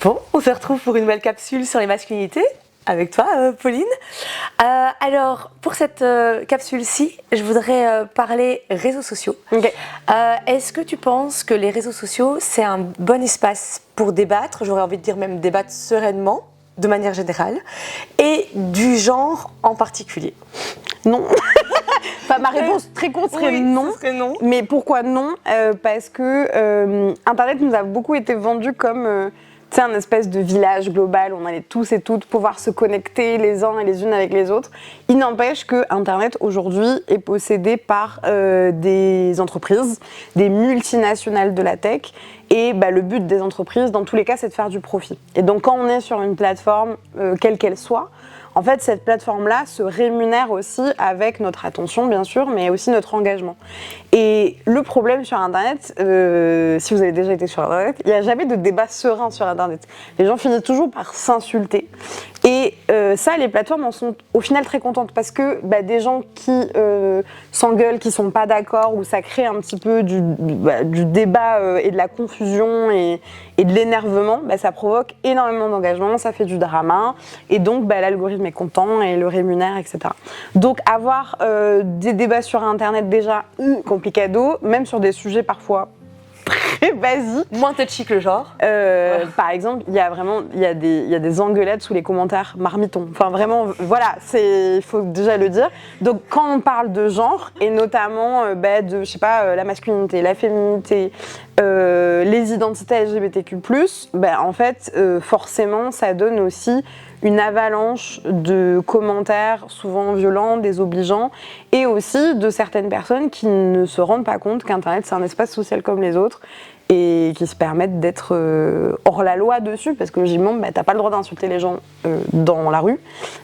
Bon, on se retrouve pour une nouvelle capsule sur les masculinités avec toi, Pauline. Alors, pour cette capsule-ci, je voudrais parler réseaux sociaux. Okay. Est-ce que tu penses que les réseaux sociaux, c'est un bon espace pour débattre, j'aurais envie de dire même débattre sereinement, de manière générale, et du genre en particulier? Non. Enfin, ma réponse très courte serait non. Non. Mais pourquoi non? Parce que Internet nous a beaucoup été vendu comme un espèce de village global où on allait tous et toutes pouvoir se connecter les uns et les unes avec les autres. Il n'empêche que Internet aujourd'hui est possédé par des entreprises, des multinationales de la tech. Et le but des entreprises, dans tous les cas, c'est de faire du profit. Et donc, quand on est sur une plateforme, quelle qu'elle soit, en fait, cette plateforme-là se rémunère aussi avec notre attention, bien sûr, mais aussi notre engagement. Et le problème sur Internet, si vous avez déjà été sur Internet, il n'y a jamais de débat serein sur Internet. Les gens finissent toujours par s'insulter. Et ça, les plateformes en sont au final très contentes parce que des gens qui s'engueulent, qui ne sont pas d'accord, où ça crée un petit peu du débat et de la confusion et de l'énervement, ça provoque énormément d'engagement, ça fait du drama. Et donc, l'algorithme est content et le rémunère, etc. Donc, avoir des débats sur Internet déjà complicado, même sur des sujets parfois très basiques. Moins touchy que le genre. Par exemple, il y a des engueulades sous les commentaires marmitons. Enfin, vraiment, voilà, il faut déjà le dire. Donc, quand on parle de genre, et notamment de, je sais pas, la masculinité, la féminité, les identités LGBTQ+, en fait, forcément, ça donne aussi une avalanche de commentaires souvent violents, désobligeants, et aussi de certaines personnes qui ne se rendent pas compte qu'Internet, c'est un espace social comme les autres, et qui se permettent d'être hors la loi dessus, parce que logiquement, t'as pas le droit d'insulter les gens dans la rue,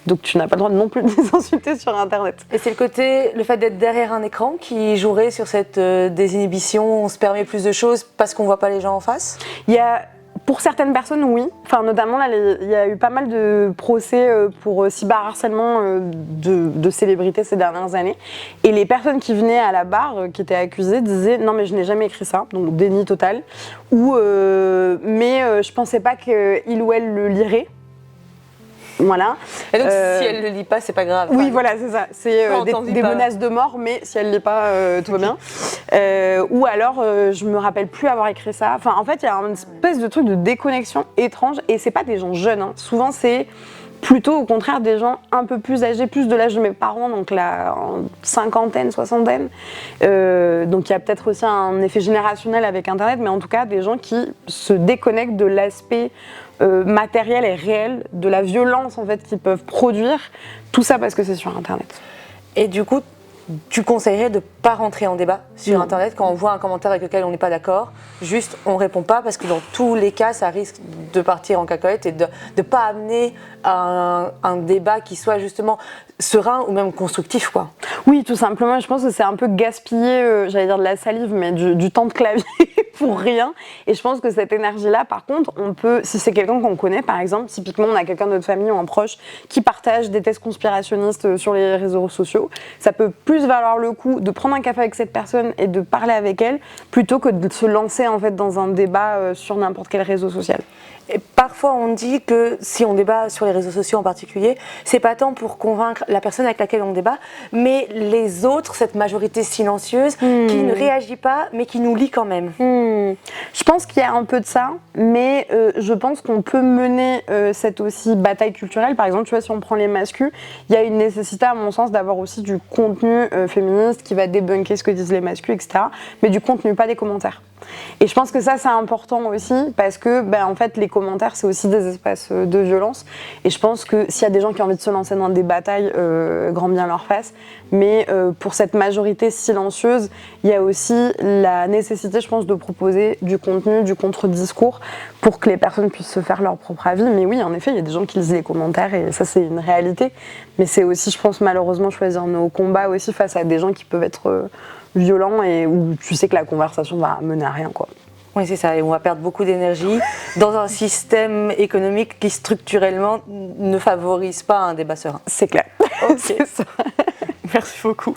donc tu n'as pas le droit non plus de les insulter sur Internet. Et c'est le fait d'être derrière un écran qui jouerait sur cette désinhibition, on se permet plus de choses parce qu'on voit pas les gens en face? Pour certaines personnes, oui. Enfin, notamment, là, il y a eu pas mal de procès pour cyberharcèlement de célébrités ces dernières années. Et les personnes qui venaient à la barre, qui étaient accusées, disaient « Non, mais je n'ai jamais écrit ça », donc déni total. Ou « Mais je pensais pas qu'il ou elle le lirait ». Voilà. Et donc, si elle ne le lit pas, c'est pas grave. Oui, voilà, c'est ça. C'est des menaces de mort, mais si elle ne lit pas, tout va bien. Ou alors, je me rappelle plus avoir écrit ça. Enfin, en fait, il y a une espèce de truc de déconnexion étrange, et c'est pas des gens jeunes. Hein. Souvent, c'est plutôt au contraire des gens un peu plus âgés, plus de l'âge de mes parents, donc là, en cinquantaine, soixantaine. Donc il y a peut-être aussi un effet générationnel avec Internet, mais en tout cas des gens qui se déconnectent de l'aspect matériel et réel, de la violence en fait qu'ils peuvent produire, tout ça parce que c'est sur Internet. Et du coup, tu conseillerais de ne pas rentrer en débat sur Internet quand on voit un commentaire avec lequel on n'est pas d'accord, juste on ne répond pas parce que dans tous les cas ça risque de partir en cacahuète et de ne pas amener un débat qui soit justement serein ou même constructif, quoi. Oui, tout simplement, je pense que c'est un peu gaspiller, j'allais dire de la salive, mais du temps de clavier pour rien. Et je pense que cette énergie-là, par contre, on peut, si c'est quelqu'un qu'on connaît, par exemple, typiquement on a quelqu'un de notre famille ou un proche qui partage des thèses conspirationnistes sur les réseaux sociaux, ça peut plus valoir le coup de prendre un café avec cette personne et de parler avec elle, plutôt que de se lancer en fait dans un débat sur n'importe quel réseau social. Et parfois on dit que si on débat sur les réseaux sociaux en particulier, c'est pas tant pour convaincre la personne avec laquelle on débat, mais les autres, cette majorité silencieuse qui ne réagit pas mais qui nous lit quand même. Je pense qu'il y a un peu de ça, mais je pense qu'on peut mener cette aussi bataille culturelle. Par exemple, tu vois, si on prend les masculins, il y a une nécessité à mon sens d'avoir aussi du contenu féministe qui va débunker ce que disent les masculins, etc. Mais du contenu, pas des commentaires. Et je pense que ça c'est important aussi parce que en fait les commentaires c'est aussi des espaces de violence et je pense que s'il y a des gens qui ont envie de se lancer dans des batailles, grand bien leur face, mais pour cette majorité silencieuse il y a aussi la nécessité je pense de proposer du contenu, du contre-discours pour que les personnes puissent se faire leur propre avis. Mais oui, en effet il y a des gens qui lisent les commentaires et ça c'est une réalité, mais c'est aussi je pense malheureusement choisir nos combats aussi face à des gens qui peuvent être violent et où tu sais que la conversation va mener à rien, quoi. Oui, c'est ça, et on va perdre beaucoup d'énergie dans un système économique qui structurellement ne favorise pas un débat serein. C'est clair. Ok. C'est ça. Merci beaucoup.